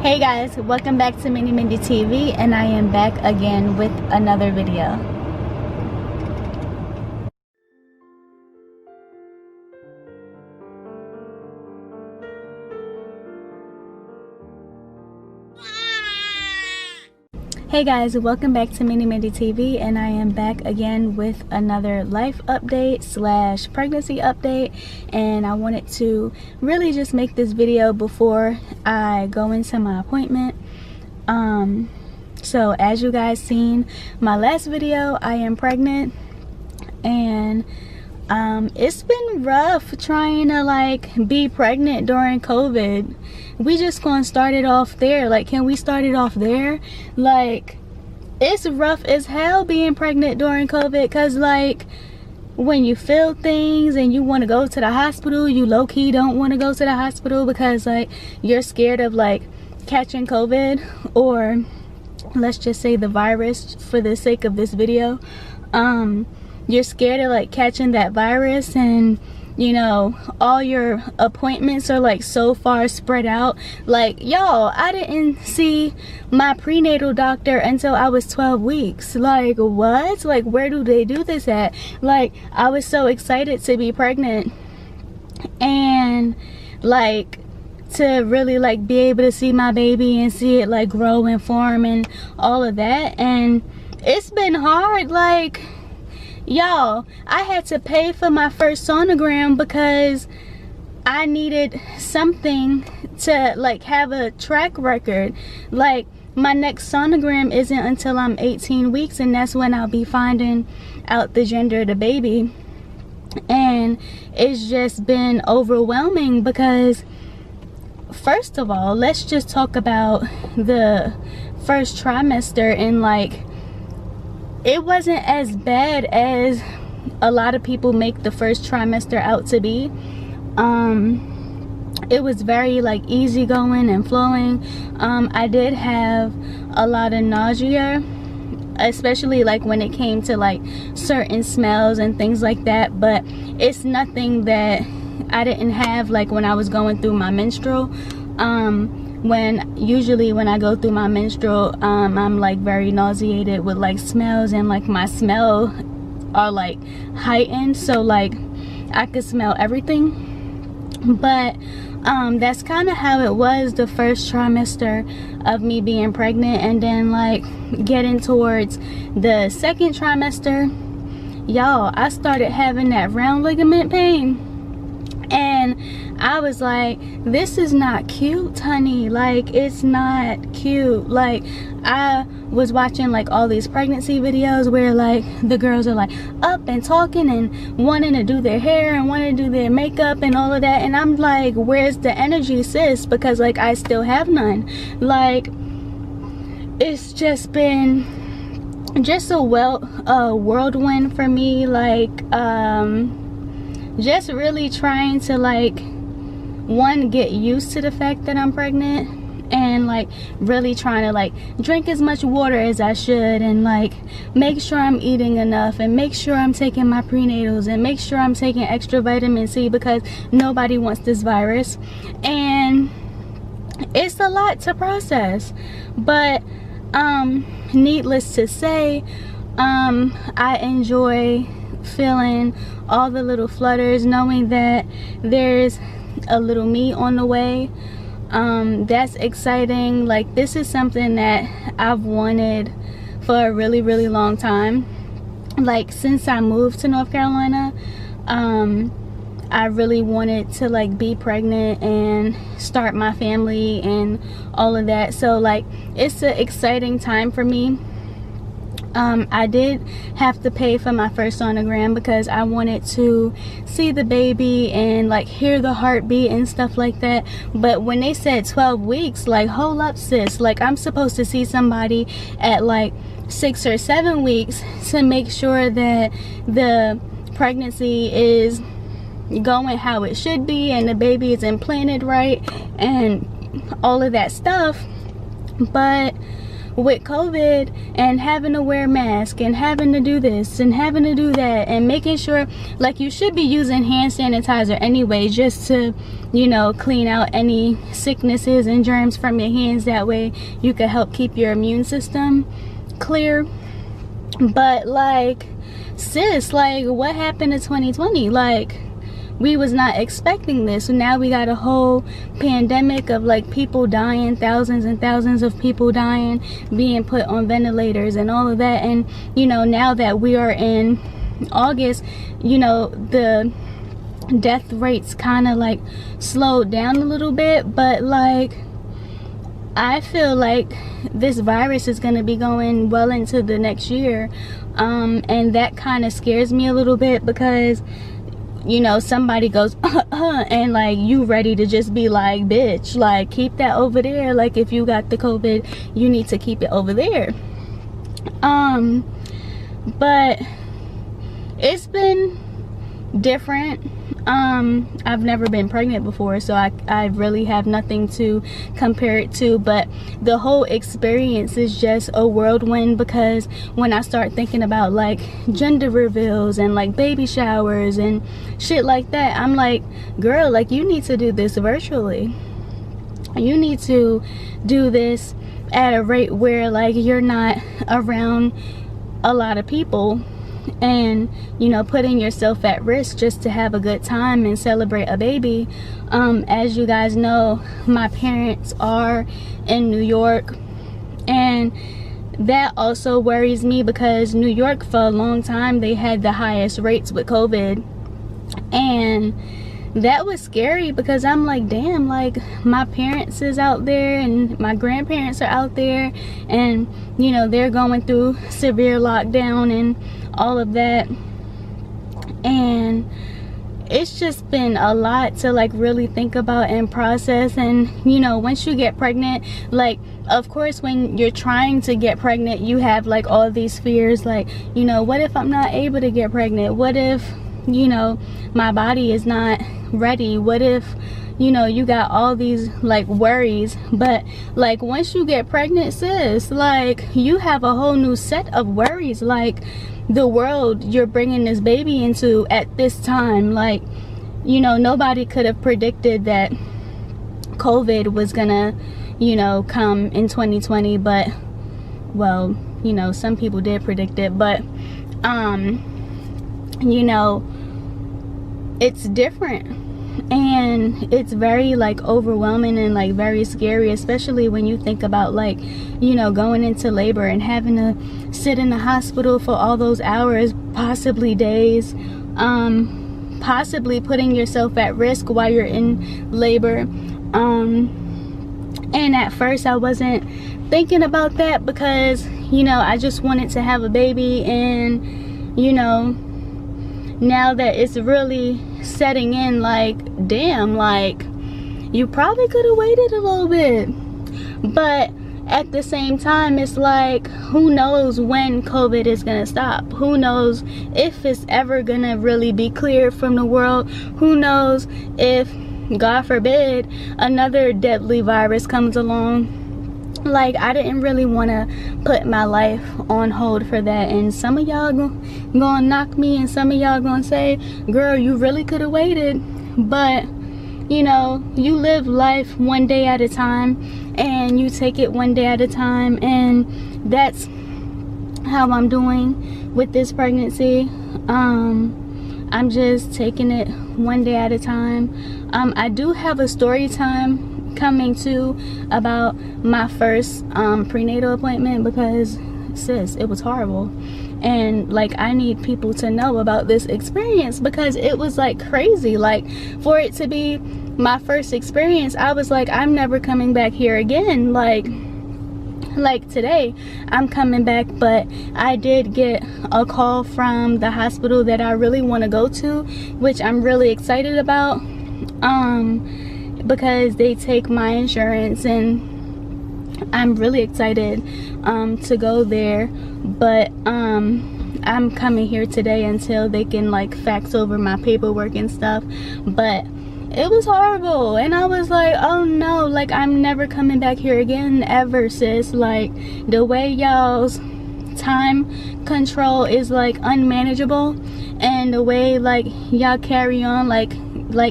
Hey guys, welcome back to Mini Mindy TV, and I am back again with another video. Hey guys, welcome back to Mini Mindy TV, and I am back again with another life update slash pregnancy update. And I wanted to really just make this video before I go into my appointment. So as you guys seen my last video, I am pregnant, and it's been rough trying to be pregnant during COVID. We just gonna start it off there. Can we start it off there? It's rough as hell being pregnant during COVID, because when you feel things and you want to go to the hospital, you low-key don't want to go to the hospital because you're scared of catching COVID, or let's just say the virus for the sake of this video. You're scared of catching that virus, and you know, all your appointments are so far spread out. Y'all, I didn't see my prenatal doctor until I was 12 weeks. What? Where do they do this at? I was so excited to be pregnant and to really be able to see my baby and see it grow and form and all of that. And it's been hard. Y'all, I had to pay for my first sonogram because I needed something to have a track record. My next sonogram isn't until I'm 18 weeks, and that's when I'll be finding out the gender of the baby. And it's just been overwhelming because, first of all, let's just talk about the first trimester. And it wasn't as bad as a lot of people make the first trimester out to be. It was very easygoing and flowing. I did have a lot of nausea, especially when it came to certain smells and things like that, but it's nothing that I didn't have when I was going through my menstrual. Usually when I go through my menstrual, I'm very nauseated with smells, and my smell are heightened, so I could smell everything. But that's kind of how it was the first trimester of me being pregnant. And then getting towards the second trimester, y'all, I started having that round ligament pain. And I was this is not cute, honey. It's not cute. I was watching all these pregnancy videos where the girls are up and talking and wanting to do their hair and wanting to do their makeup and all of that, and I'm where's the energy, sis? Because I still have none. It's just been just a whirlwind for me. Just really trying to one, get used to the fact that I'm pregnant, and really trying to drink as much water as I should, and make sure I'm eating enough, and make sure I'm taking my prenatals, and make sure I'm taking extra vitamin C, because nobody wants this virus. And it's a lot to process, but needless to say, I enjoy feeling all the little flutters, knowing that there's a little me on the way. That's exciting. This is something that I've wanted for a really, really long time. Since I moved to North Carolina, I really wanted to be pregnant and start my family and all of that. So it's an exciting time for me. I did have to pay for my first sonogram because I wanted to see the baby and hear the heartbeat and stuff like that. But when they said 12 weeks, hold up, sis. I'm supposed to see somebody at 6 or 7 weeks to make sure that the pregnancy is going how it should be and the baby is implanted right and all of that stuff. But with COVID and having to wear masks and having to do this and having to do that, and making sure, like, you should be using hand sanitizer anyway, just to, you know, clean out any sicknesses and germs from your hands. That way you can help keep your immune system clear. But like, sis, like, what happened to 2020? Like, we was not expecting this. So now we got a whole pandemic of like people dying, thousands and thousands of people dying, being put on ventilators and all of that. And you know, now that we are in August, you know, the death rates kind of like slowed down a little bit, but like, I feel like this virus is going to be going well into the next year, and that kind of scares me a little bit, because you know, somebody goes and like, you ready to just be like, bitch, like, keep that over there. Like, if you got the COVID, you need to keep it over there. But it's been different. I've never been pregnant before, so I really have nothing to compare it to, but the whole experience is just a whirlwind, because when I start thinking about like gender reveals and like baby showers and shit like that, I'm like, girl, like, you need to do this virtually. You need to do this at a rate where like you're not around a lot of people and, you know, putting yourself at risk just to have a good time and celebrate a baby. As you guys know, my parents are in New York, and that also worries me, because New York for a long time, they had the highest rates with COVID, and that was scary, because I'm like, damn, like, my parents is out there and my grandparents are out there, and you know, they're going through severe lockdown and all of that. And it's just been a lot to like really think about and process. And you know, once you get pregnant, like, of course, when you're trying to get pregnant, you have like all these fears, like, you know, what if I'm not able to get pregnant? What if, you know, my body is not ready? What if, you know, you got all these like worries? But like, once you get pregnant, sis, like, you have a whole new set of worries, like the world you're bringing this baby into at this time. Like, you know, nobody could have predicted that COVID was gonna, you know, come in 2020, but, well, you know, some people did predict it, but you know, it's different, and it's very like overwhelming and like very scary, especially when you think about like, you know, going into labor and having to sit in the hospital for all those hours, possibly days, possibly putting yourself at risk while you're in labor. And at first I wasn't thinking about that, because, you know, I just wanted to have a baby. And, you know, now that it's really setting in, like, damn, like, you probably could have waited a little bit. But at the same time, it's like, who knows when COVID is gonna stop? Who knows if it's ever gonna really be cleared from the world? Who knows if, God forbid, another deadly virus comes along? Like, I didn't really want to put my life on hold for that. And some of y'all gonna knock me, and some of y'all gonna say, girl, you really could have waited. But, you know, you live life one day at a time, and you take it one day at a time. And that's how I'm doing with this pregnancy. I'm just taking it one day at a time. I do have a story time coming too about my first prenatal appointment, because, sis, it was horrible. And like, I need people to know about this experience, because it was like crazy. Like, for it to be my first experience, I was like, I'm never coming back here again. Like today I'm coming back, but I did get a call from the hospital that I really want to go to, which I'm really excited about, because they take my insurance, and I'm really excited to go there. But I'm coming here today until they can like fax over my paperwork and stuff. But it was horrible. And I was like, oh no, like I'm never coming back here again ever, sis. Like the way y'all's time control is like unmanageable, and the way like y'all carry on, like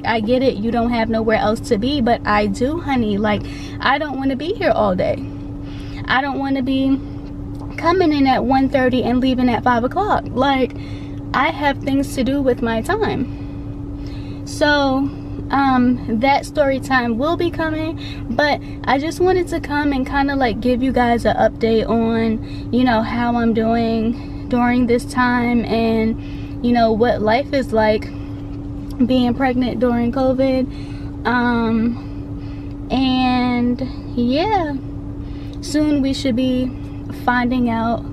I get it, you don't have nowhere else to be, but I do, honey. Like I don't want to be here all day. I don't want to be coming in at 1:30 and leaving at 5 o'clock. Like I have things to do with my time. So that story time will be coming, but I just wanted to come and kind of like give you guys an update on, you know, how I'm doing during this time, and you know what life is like being pregnant during COVID. And yeah, soon we should be finding out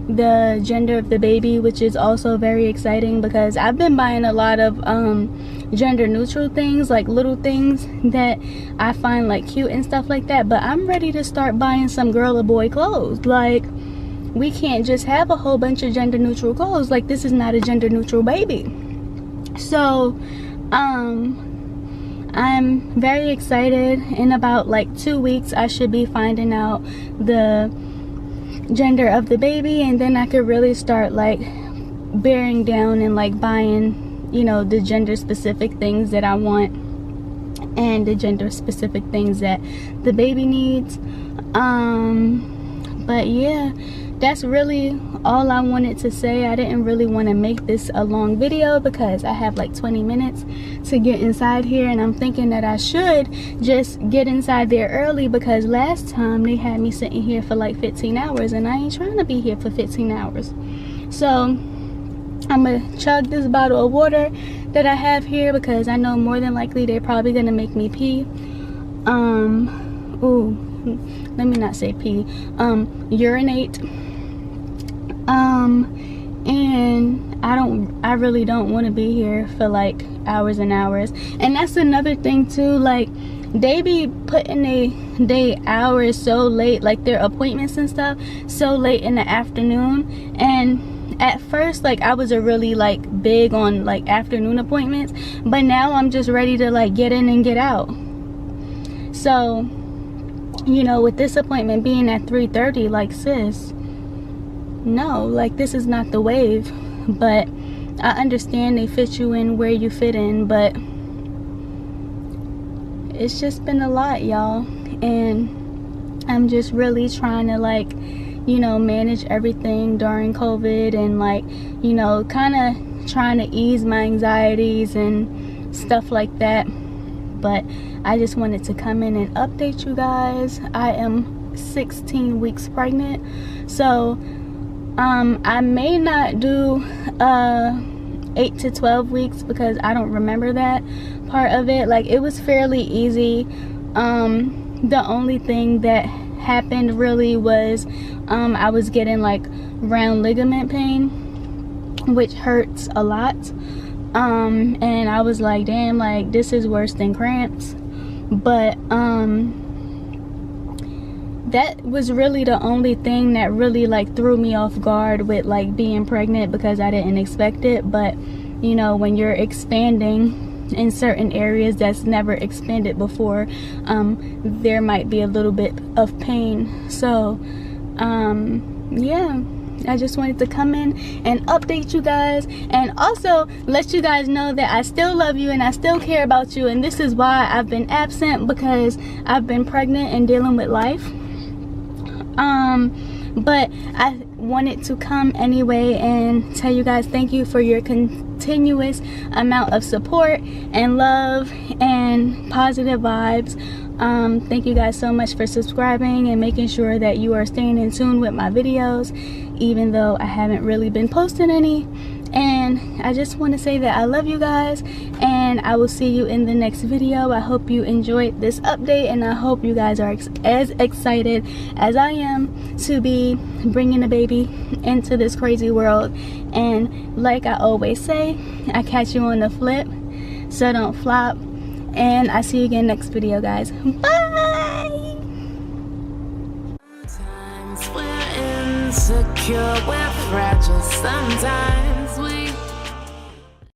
the gender of the baby, which is also very exciting because I've been buying a lot of gender neutral things, like little things that I find like cute and stuff like that, but I'm ready to start buying some girl or boy clothes. Like we can't just have a whole bunch of gender neutral clothes. Like this is not a gender neutral baby. So I'm very excited. In about like 2 weeks I should be finding out the gender of the baby, and then I could really start like bearing down and like buying, you know, the gender specific things that I want and the gender specific things that the baby needs. But yeah, that's really all I wanted to say. I didn't really want to make this a long video because I have like 20 minutes to get inside here, and I'm thinking that I should just get inside there early because last time they had me sitting here for like 15 hours and I ain't trying to be here for 15 hours. So I'm gonna chug this bottle of water that I have here because I know more than likely they're probably gonna make me pee. Let me not say pee, urinate. And I really don't want to be here for like hours and hours. And that's another thing too, like they be putting they hours so late, like their appointments and stuff so late in the afternoon. And at first like I was really like big on like afternoon appointments, but now I'm just ready to like get in and get out. So you know, with this appointment being at 3:30, like sis, no, like this is not the wave. But I understand they fit you in where you fit in, but it's just been a lot, y'all, and I'm just really trying to like, you know, manage everything during COVID and like, you know, kind of trying to ease my anxieties and stuff like that. But I just wanted to come in and update you guys. I am 16 weeks pregnant, so I may not do 8 to 12 weeks because I don't remember that part of it. Like it was fairly easy. The only thing that happened really was I was getting like round ligament pain, which hurts a lot. And I was like, damn, like this is worse than cramps. But that was really the only thing that really like threw me off guard with like being pregnant, because I didn't expect it. But you know, when you're expanding in certain areas that's never expanded before, there might be a little bit of pain. So yeah, I just wanted to come in and update you guys, and also let you guys know that I still love you and I still care about you. And this is why I've been absent, because I've been pregnant and dealing with life. But I wanted to come anyway and tell you guys thank you for your continuous amount of support and love and positive vibes. Thank you guys so much for subscribing and making sure that you are staying in tune with my videos, even though I haven't really been posting any. And I just want to say that I love you guys, and I will see you in the next video. I hope you enjoyed this update, and I hope you guys are as excited as I am to be bringing a baby into this crazy world. And like I always say, I catch you on the flip, so don't flop. And I see you again next video, guys. Bye. Sometimes we're insecure, we're fragile sometimes.